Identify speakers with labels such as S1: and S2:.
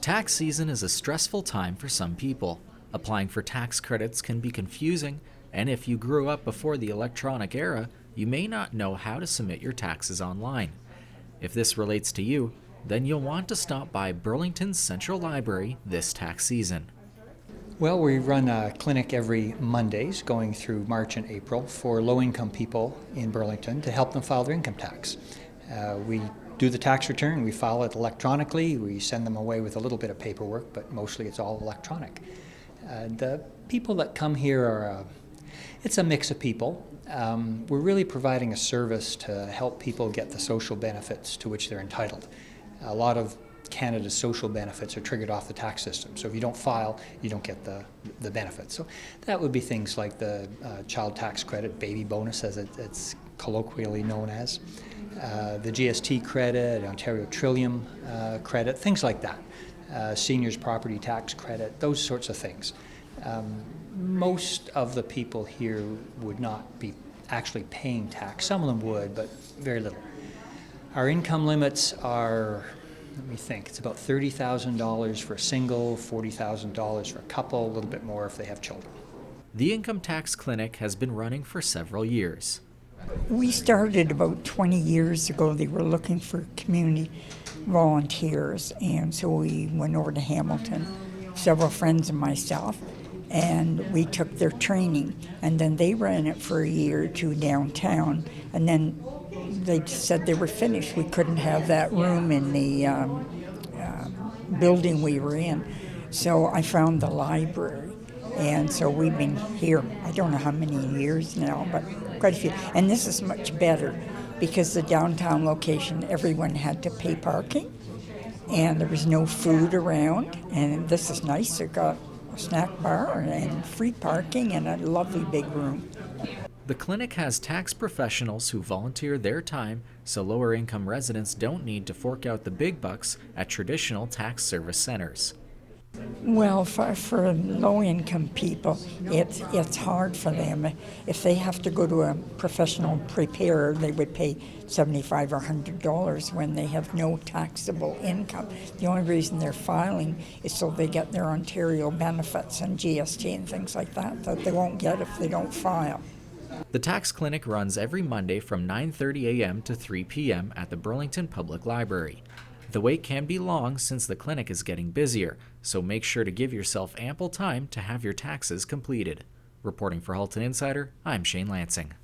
S1: Tax season is a stressful time for some people. Applying for tax credits can be confusing, and if you grew up before the electronic era, you may not know how to submit your taxes online. If this relates to you, then you'll want to stop by Burlington's Central Library this tax season.
S2: Well, we run a clinic every Mondays going through March and April for low-income people in Burlington to help them file their income tax. We do the tax return, we file it electronically, we send them away with a little bit of paperwork, but mostly it's all electronic. The people that come here are, it's a mix of people. We're really providing a service to help people get the social benefits to which they're entitled. A lot of Canada's social benefits are triggered off the tax system. So if you don't file, you don't get the benefits. So that would be things like the child tax credit, baby bonus as it's colloquially known as, the GST credit, Ontario Trillium credit, things like that. Seniors property tax credit, those sorts of things. Most of the people here would not be actually paying tax. Some of them would, but very little. Our income limits are, let me think, it's about $30,000 for a single, $40,000 for a couple, a little bit more if they have children.
S1: The Income Tax Clinic has been running for several years.
S3: We started about 20 years ago. They were looking for community volunteers, and so we went over to Hamilton, several friends and myself, and we took their training, and then they ran it for a year or two downtown, and then they said they were finished. We couldn't have that room in the building we were in, so I found the library, and so we've been here, I don't know how many years now, but quite a few. And this is much better because the downtown location, everyone had to pay parking, and there was no food around, and this is nice. They've got a snack bar and free parking and a lovely big room.
S1: The clinic has tax professionals who volunteer their time so lower income residents don't need to fork out the big bucks at traditional tax service centers.
S3: Well, for low-income people, it's hard for them. If they have to go to a professional preparer, they would pay $75 or $100 when they have no taxable income. The only reason they're filing is so they get their Ontario benefits and GST and things like that they won't get if they don't file.
S1: The tax clinic runs every Monday from 9:30 a.m. to 3 p.m. at the Burlington Public Library. The wait can be long since the clinic is getting busier, so make sure to give yourself ample time to have your taxes completed. Reporting for Halton Insider, I'm Shane Lansing.